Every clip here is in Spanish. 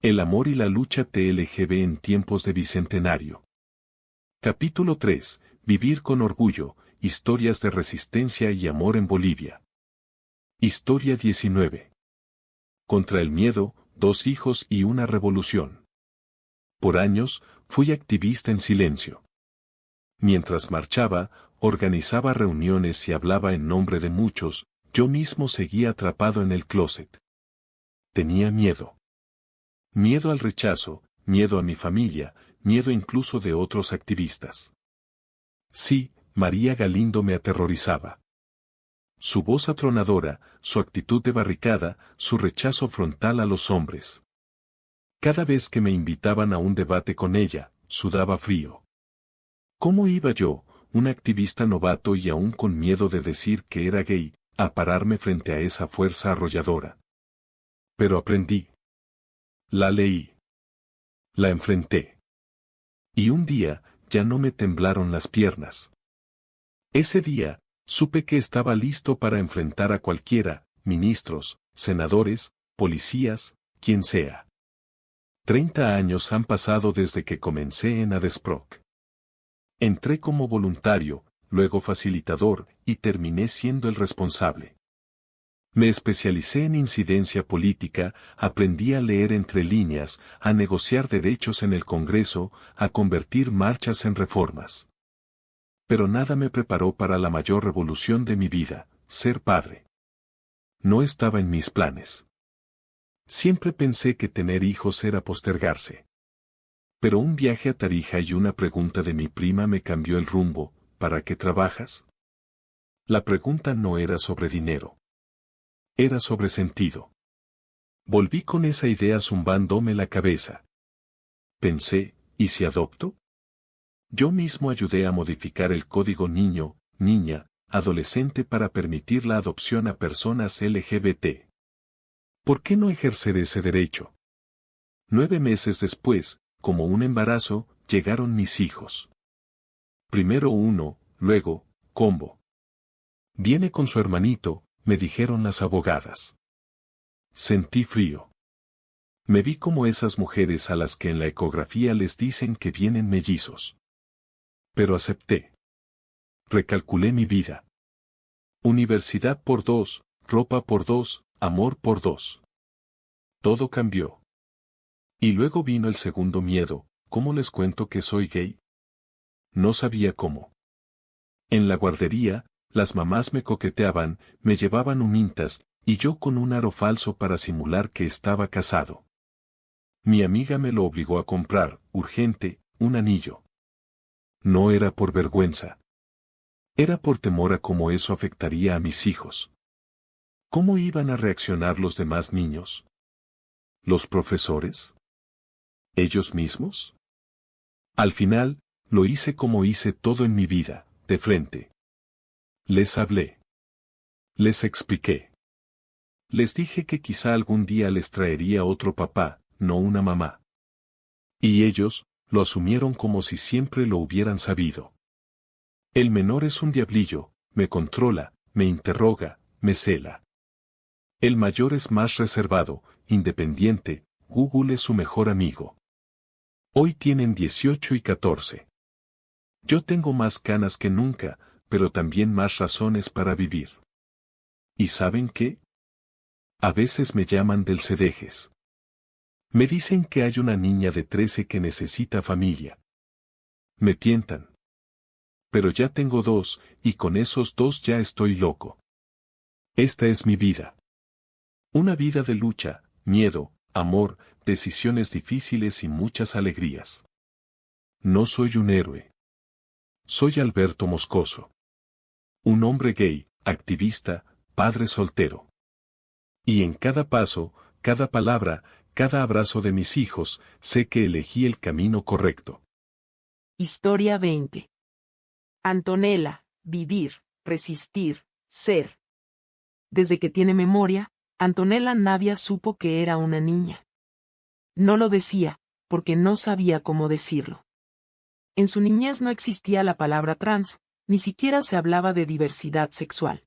El amor y la lucha TLGB en tiempos de bicentenario. Capítulo 3. Vivir con orgullo, historias de resistencia y amor en Bolivia. Historia 19. Contra el miedo, 2 hijos y una revolución. Por años, fui activista en silencio. Mientras marchaba, organizaba reuniones y hablaba en nombre de muchos, yo mismo seguía atrapado en el closet. Tenía miedo. Miedo al rechazo, miedo a mi familia, miedo incluso de otros activistas. Sí, María Galindo me aterrorizaba. Su voz atronadora, su actitud de barricada, su rechazo frontal a los hombres. Cada vez que me invitaban a un debate con ella, sudaba frío. ¿Cómo iba yo, un activista novato y aún con miedo de decir que era gay, a pararme frente a esa fuerza arrolladora? Pero aprendí. La leí. La enfrenté. Y un día, ya no me temblaron las piernas. Ese día, supe que estaba listo para enfrentar a cualquiera, ministros, senadores, policías, quien sea. 30 años han pasado desde que comencé en ADESPROC. Entré como voluntario, luego facilitador, y terminé siendo el responsable. Me especialicé en incidencia política, aprendí a leer entre líneas, a negociar derechos en el Congreso, a convertir marchas en reformas. Pero nada me preparó para la mayor revolución de mi vida, ser padre. No estaba en mis planes. Siempre pensé que tener hijos era postergarse. Pero un viaje a Tarija y una pregunta de mi prima me cambió el rumbo. ¿Para qué trabajas? La pregunta no era sobre dinero. Era sobre sentido. Volví con esa idea zumbándome la cabeza. Pensé, ¿y si adopto? Yo mismo ayudé a modificar el código niño, niña, adolescente para permitir la adopción a personas LGBT. ¿Por qué no ejercer ese derecho? 9 meses después, como un embarazo, llegaron mis hijos. Primero uno, luego, Combo. Viene con su hermanito, me dijeron las abogadas. Sentí frío. Me vi como esas mujeres a las que en la ecografía les dicen que vienen mellizos. Pero acepté. Recalculé mi vida. Universidad por 2, ropa por 2, amor por 2. Todo cambió. Y luego vino el segundo miedo, ¿cómo les cuento que soy gay? No sabía cómo. En la guardería, las mamás me coqueteaban, me llevaban humintas, y yo con un aro falso para simular que estaba casado. Mi amiga me lo obligó a comprar, urgente, un anillo. No era por vergüenza. Era por temor a cómo eso afectaría a mis hijos. ¿Cómo iban a reaccionar los demás niños? ¿Los profesores? ¿Ellos mismos? Al final, lo hice como hice todo en mi vida, de frente. Les hablé. Les expliqué. Les dije que quizá algún día les traería otro papá, no una mamá. Y ellos, lo asumieron como si siempre lo hubieran sabido. El menor es un diablillo, me controla, me interroga, me cela. El mayor es más reservado, independiente, Google es su mejor amigo. Hoy tienen 18 y 14. Yo tengo más canas que nunca, pero también más razones para vivir. ¿Y saben qué? A veces me llaman del Cedejes. Me dicen que hay una niña de 13 que necesita familia. Me tientan. Pero ya tengo 2, y con esos 2 ya estoy loco. Esta es mi vida. Una vida de lucha, miedo, amor, decisiones difíciles y muchas alegrías. No soy un héroe. Soy Alberto Moscoso. Un hombre gay, activista, padre soltero. Y en cada paso, cada palabra, cada abrazo de mis hijos, sé que elegí el camino correcto. Historia 20. Antonella, vivir, resistir, ser. Desde que tiene memoria, Antonella Navia supo que era una niña. No lo decía, porque no sabía cómo decirlo. En su niñez no existía la palabra trans, ni siquiera se hablaba de diversidad sexual.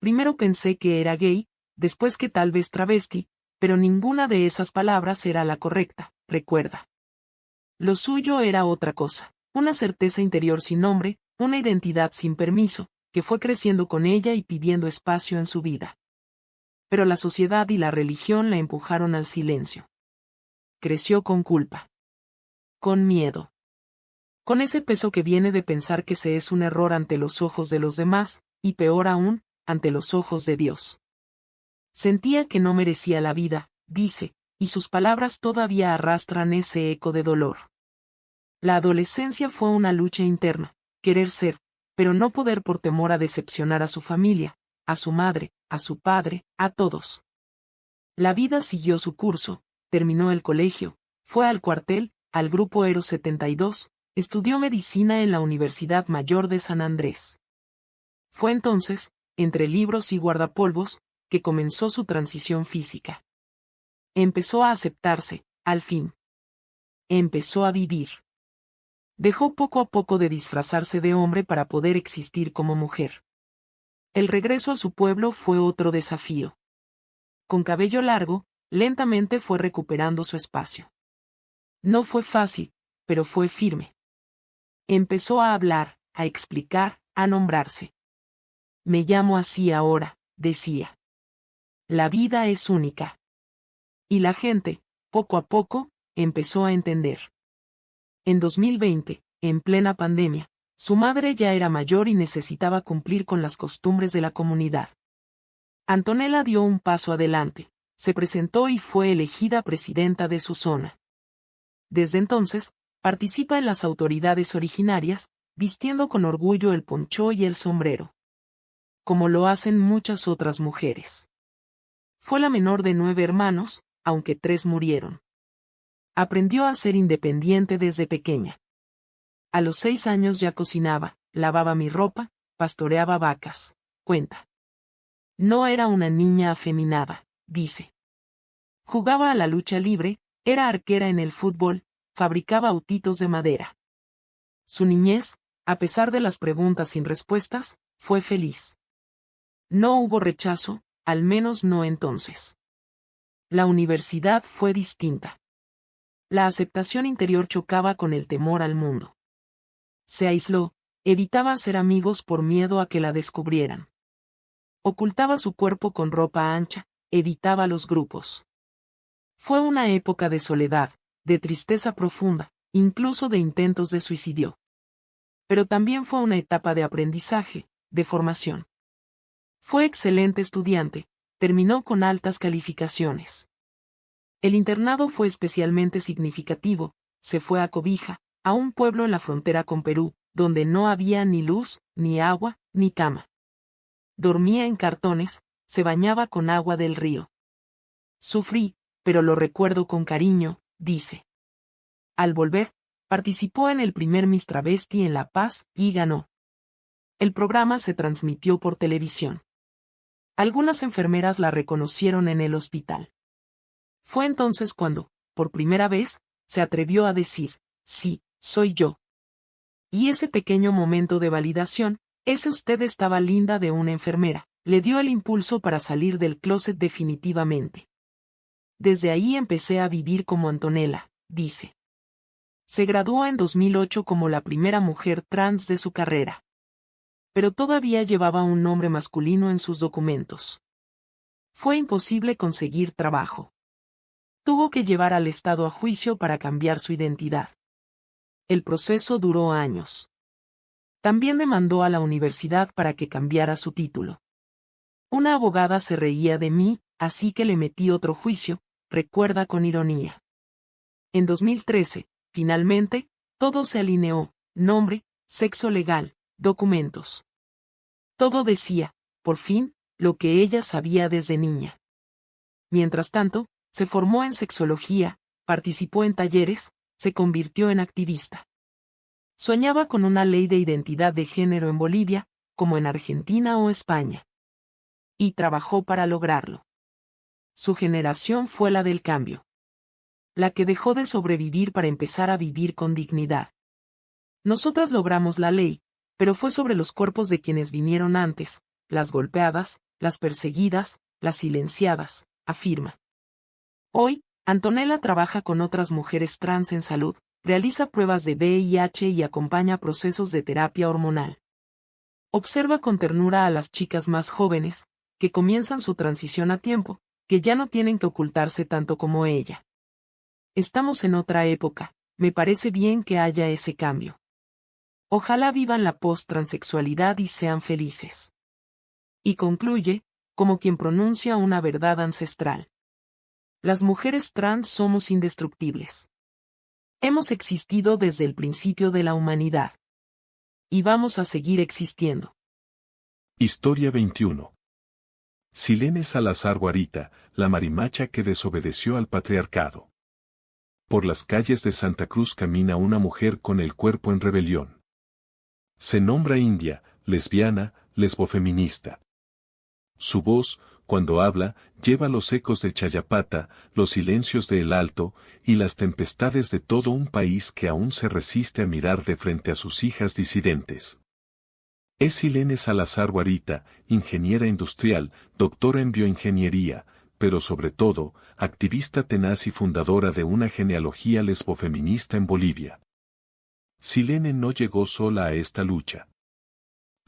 Primero pensé que era gay, después que tal vez travesti, Pero ninguna de esas palabras era la correcta, recuerda. Lo suyo era otra cosa, una certeza interior sin nombre, una identidad sin permiso, que fue creciendo con ella y pidiendo espacio en su vida. Pero la sociedad y la religión la empujaron al silencio. Creció con culpa. Con miedo. Con ese peso que viene de pensar que se es un error ante los ojos de los demás, y peor aún, ante los ojos de Dios. Sentía que no merecía la vida, dice, y sus palabras todavía arrastran ese eco de dolor. La adolescencia fue una lucha interna, querer ser, pero no poder por temor a decepcionar a su familia, a su madre, a su padre, a todos. La vida siguió su curso, terminó el colegio, fue al cuartel, al Grupo Ero 72, estudió medicina en la Universidad Mayor de San Andrés. Fue entonces, entre libros y guardapolvos, que comenzó su transición física. Empezó a aceptarse, al fin. Empezó a vivir. Dejó poco a poco de disfrazarse de hombre para poder existir como mujer. El regreso a su pueblo fue otro desafío. Con cabello largo, lentamente fue recuperando su espacio. No fue fácil, pero fue firme. Empezó a hablar, a explicar, a nombrarse. Me llamo así ahora, decía. La vida es única. Y la gente, poco a poco, empezó a entender. En 2020, en plena pandemia, su madre ya era mayor y necesitaba cumplir con las costumbres de la comunidad. Antonella dio un paso adelante, se presentó y fue elegida presidenta de su zona. Desde entonces, participa en las autoridades originarias, vistiendo con orgullo el ponchó y el sombrero. Como lo hacen muchas otras mujeres. Fue la menor de 9 hermanos, aunque 3 murieron. Aprendió a ser independiente desde pequeña. A los 6 años ya cocinaba, lavaba mi ropa, pastoreaba vacas, cuenta. No era una niña afeminada, dice. Jugaba a la lucha libre, era arquera en el fútbol, fabricaba autitos de madera. Su niñez, a pesar de las preguntas sin respuestas, fue feliz. No hubo rechazo, al menos no entonces. La universidad fue distinta. La aceptación interior chocaba con el temor al mundo. Se aisló, evitaba hacer amigos por miedo a que la descubrieran. Ocultaba su cuerpo con ropa ancha, evitaba los grupos. Fue una época de soledad, de tristeza profunda, incluso de intentos de suicidio. Pero también fue una etapa de aprendizaje, de formación. Fue excelente estudiante, terminó con altas calificaciones. El internado fue especialmente significativo, se fue a Cobija, a un pueblo en la frontera con Perú, donde no había ni luz, ni agua, ni cama. Dormía en cartones, se bañaba con agua del río. Sufrí, pero lo recuerdo con cariño, dice. Al volver, participó en el primer Miss Travesti en La Paz, y ganó. El programa se transmitió por televisión. Algunas enfermeras la reconocieron en el hospital. Fue entonces cuando, por primera vez, se atrevió a decir, sí, soy yo. Y ese pequeño momento de validación, ese usted estaba linda de una enfermera, le dio el impulso para salir del closet definitivamente. Desde ahí empecé a vivir como Antonella, dice. Se graduó en 2008 como la primera mujer trans de su carrera. Pero todavía llevaba un nombre masculino en sus documentos. Fue imposible conseguir trabajo. Tuvo que llevar al Estado a juicio para cambiar su identidad. El proceso duró años. También demandó a la universidad para que cambiara su título. Una abogada se reía de mí, así que le metí otro juicio, recuerda con ironía. En 2013, finalmente, todo se alineó, nombre, sexo legal, documentos. Todo decía, por fin, lo que ella sabía desde niña. Mientras tanto, se formó en sexología, participó en talleres, se convirtió en activista. Soñaba con una ley de identidad de género en Bolivia, como en Argentina o España. Y trabajó para lograrlo. Su generación fue la del cambio. La que dejó de sobrevivir para empezar a vivir con dignidad. Nosotras logramos la ley, pero fue sobre los cuerpos de quienes vinieron antes, las golpeadas, las perseguidas, las silenciadas, afirma. Hoy, Antonella trabaja con otras mujeres trans en salud, realiza pruebas de VIH y acompaña procesos de terapia hormonal. Observa con ternura a las chicas más jóvenes, que comienzan su transición a tiempo, que ya no tienen que ocultarse tanto como ella. Estamos en otra época, me parece bien que haya ese cambio. Ojalá vivan la post-transexualidad y sean felices. Y concluye, como quien pronuncia una verdad ancestral. Las mujeres trans somos indestructibles. Hemos existido desde el principio de la humanidad. Y vamos a seguir existiendo. Historia 21. Silene Salazar Guarita, la marimacha que desobedeció al patriarcado. Por las calles de Santa Cruz camina una mujer con el cuerpo en rebelión. Se nombra india, lesbiana, lesbofeminista. Su voz, cuando habla, lleva los ecos de Chayapata, los silencios de El Alto, y las tempestades de todo un país que aún se resiste a mirar de frente a sus hijas disidentes. Es Silene Salazar Guarita, ingeniera industrial, doctora en bioingeniería, pero sobre todo, activista tenaz y fundadora de una genealogía lesbofeminista en Bolivia. Silene no llegó sola a esta lucha.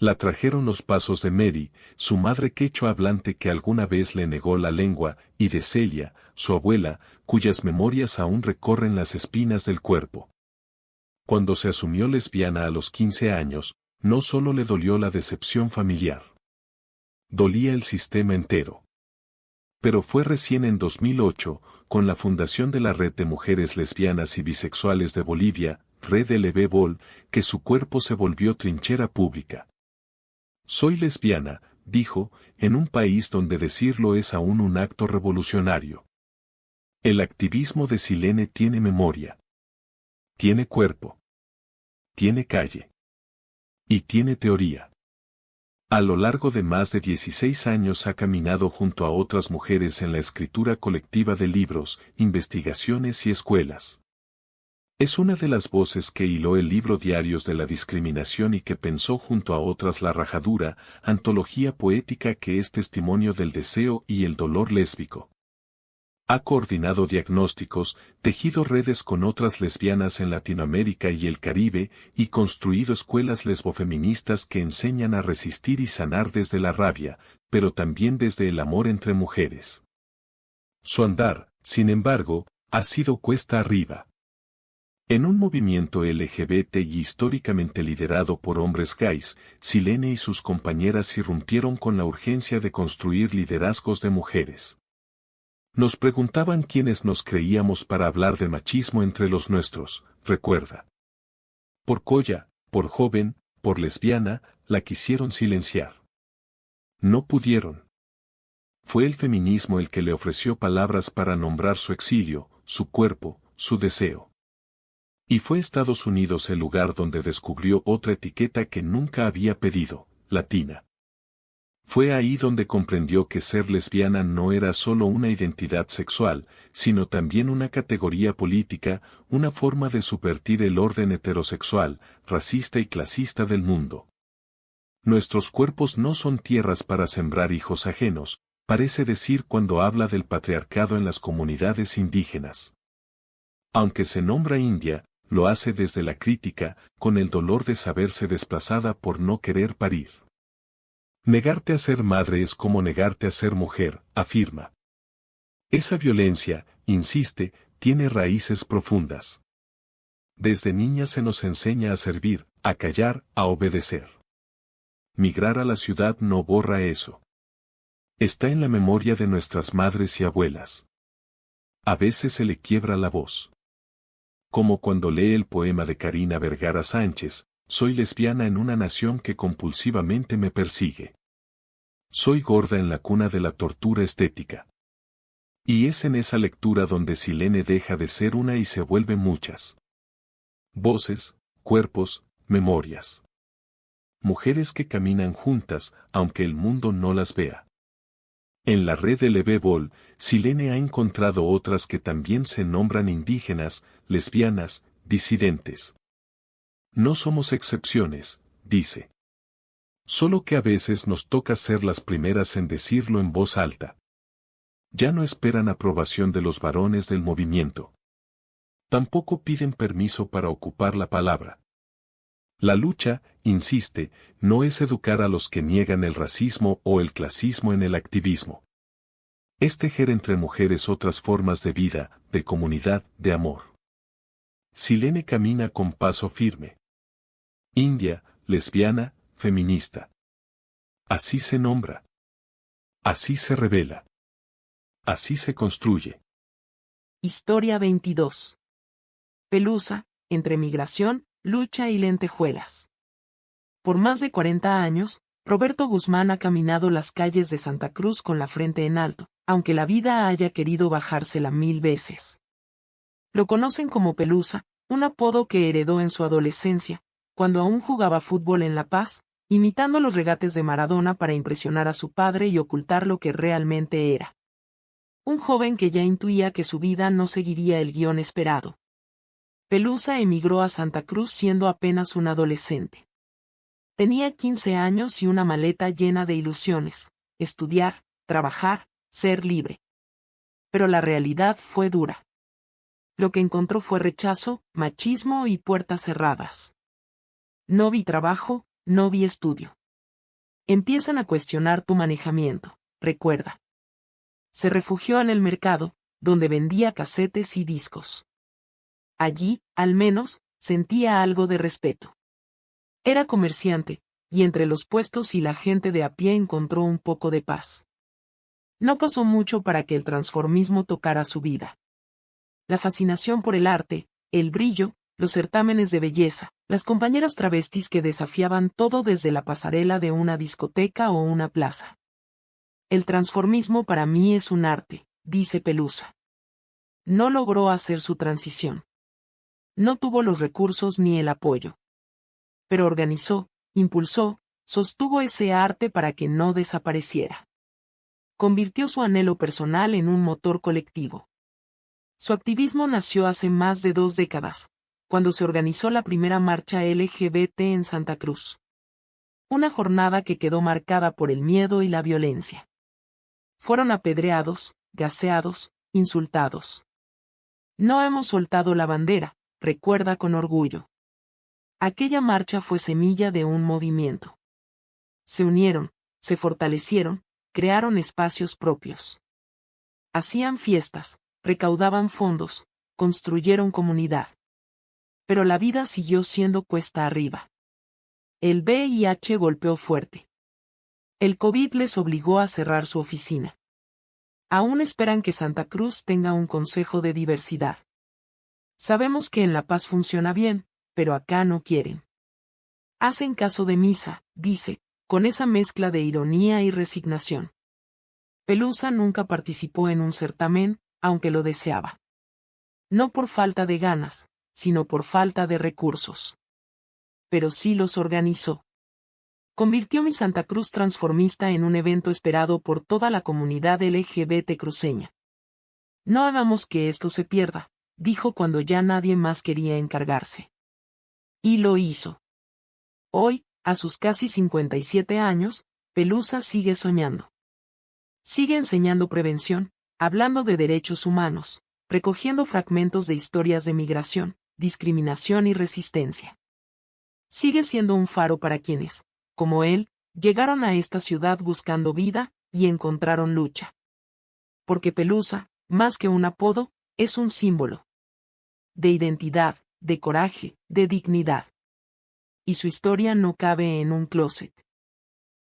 La trajeron los pasos de Mary, su madre quechua hablante que alguna vez le negó la lengua, y de Celia, su abuela, cuyas memorias aún recorren las espinas del cuerpo. Cuando se asumió lesbiana a los 15 años, no solo le dolió la decepción familiar. Dolía el sistema entero. Pero fue recién en 2008, con la fundación de la Red de Mujeres Lesbianas y Bisexuales de Bolivia, Red LB-BOL, que su cuerpo se volvió trinchera pública. Soy lesbiana, dijo, en un país donde decirlo es aún un acto revolucionario. El activismo de Silene tiene memoria. Tiene cuerpo. Tiene calle. Y tiene teoría. A lo largo de más de 16 años ha caminado junto a otras mujeres en la escritura colectiva de libros, investigaciones y escuelas. Es una de las voces que hiló el libro Diarios de la Discriminación y que pensó junto a otras La Rajadura, antología poética que es testimonio del deseo y el dolor lésbico. Ha coordinado diagnósticos, tejido redes con otras lesbianas en Latinoamérica y el Caribe y construido escuelas lesbofeministas que enseñan a resistir y sanar desde la rabia, pero también desde el amor entre mujeres. Su andar, sin embargo, ha sido cuesta arriba. En un movimiento LGBT y históricamente liderado por hombres gays, Silene y sus compañeras irrumpieron con la urgencia de construir liderazgos de mujeres. Nos preguntaban quiénes nos creíamos para hablar de machismo entre los nuestros, recuerda. Por colla, por joven, por lesbiana, la quisieron silenciar. No pudieron. Fue el feminismo el que le ofreció palabras para nombrar su exilio, su cuerpo, su deseo. Y fue Estados Unidos el lugar donde descubrió otra etiqueta que nunca había pedido, latina. Fue ahí donde comprendió que ser lesbiana no era solo una identidad sexual, sino también una categoría política, una forma de subvertir el orden heterosexual, racista y clasista del mundo. Nuestros cuerpos no son tierras para sembrar hijos ajenos, parece decir cuando habla del patriarcado en las comunidades indígenas. Aunque se nombra india, lo hace desde la crítica, con el dolor de saberse desplazada por no querer parir. Negarte a ser madre es como negarte a ser mujer, afirma. Esa violencia, insiste, tiene raíces profundas. Desde niña se nos enseña a servir, a callar, a obedecer. Migrar a la ciudad no borra eso. Está en la memoria de nuestras madres y abuelas. A veces se le quiebra la voz. Como cuando lee el poema de Karina Vergara Sánchez, soy lesbiana en una nación que compulsivamente me persigue. Soy gorda en la cuna de la tortura estética. Y es en esa lectura donde Silene deja de ser una y se vuelve muchas. Voces, cuerpos, memorias. Mujeres que caminan juntas, aunque el mundo no las vea. En la red LB-BOL, Silene ha encontrado otras que también se nombran indígenas, lesbianas, disidentes. No somos excepciones, dice. Solo que a veces nos toca ser las primeras en decirlo en voz alta. Ya no esperan aprobación de los varones del movimiento. Tampoco piden permiso para ocupar la palabra. La lucha, insiste, no es educar a los que niegan el racismo o el clasismo en el activismo. Es tejer entre mujeres otras formas de vida, de comunidad, de amor. Silene camina con paso firme. India, lesbiana, feminista. Así se nombra. Así se revela. Así se construye. Historia 22. Pelusa, entre migración, lucha y lentejuelas. Por más de 40 años, Roberto Guzmán ha caminado las calles de Santa Cruz con la frente en alto, aunque la vida haya querido bajársela 1000 veces. Lo conocen como Pelusa, un apodo que heredó en su adolescencia, cuando aún jugaba fútbol en La Paz, imitando los regates de Maradona para impresionar a su padre y ocultar lo que realmente era. Un joven que ya intuía que su vida no seguiría el guión esperado. Pelusa emigró a Santa Cruz siendo apenas un adolescente. Tenía 15 años y una maleta llena de ilusiones: estudiar, trabajar, ser libre. Pero la realidad fue dura. Lo que encontró fue rechazo, machismo y puertas cerradas. No vi trabajo, no vi estudio. Empiezan a cuestionar tu manejamiento, recuerda. Se refugió en el mercado, donde vendía casetes y discos. Allí, al menos, sentía algo de respeto. Era comerciante, y entre los puestos y la gente de a pie encontró un poco de paz. No pasó mucho para que el transformismo tocara su vida. La fascinación por el arte, el brillo, los certámenes de belleza, las compañeras travestis que desafiaban todo desde la pasarela de una discoteca o una plaza. El transformismo para mí es un arte, dice Pelusa. No logró hacer su transición. No tuvo los recursos ni el apoyo. Pero organizó, impulsó, sostuvo ese arte para que no desapareciera. Convirtió su anhelo personal en un motor colectivo. Su activismo nació hace más de 2 décadas, cuando se organizó la primera marcha LGBT en Santa Cruz. Una jornada que quedó marcada por el miedo y la violencia. Fueron apedreados, gaseados, insultados. No hemos soltado la bandera, recuerda con orgullo. Aquella marcha fue semilla de un movimiento. Se unieron, se fortalecieron, crearon espacios propios. Hacían fiestas, recaudaban fondos, construyeron comunidad. Pero la vida siguió siendo cuesta arriba. El VIH golpeó fuerte. El COVID les obligó a cerrar su oficina. Aún esperan que Santa Cruz tenga un consejo de diversidad. Sabemos que en La Paz funciona bien, pero acá no quieren. Hacen caso de misa, dice, con esa mezcla de ironía y resignación. Pelusa nunca participó en un certamen, aunque lo deseaba. No por falta de ganas, sino por falta de recursos. Pero sí los organizó. Convirtió mi Santa Cruz transformista en un evento esperado por toda la comunidad LGBT cruceña. No hagamos que esto se pierda, dijo cuando ya nadie más quería encargarse. Y lo hizo. Hoy, a sus casi 57 años, Pelusa sigue soñando. Sigue enseñando prevención, hablando de derechos humanos, recogiendo fragmentos de historias de migración, discriminación y resistencia. Sigue siendo un faro para quienes, como él, llegaron a esta ciudad buscando vida, y encontraron lucha. Porque Pelusa, más que un apodo, es un símbolo. De identidad, de coraje, de dignidad. Y su historia no cabe en un closet.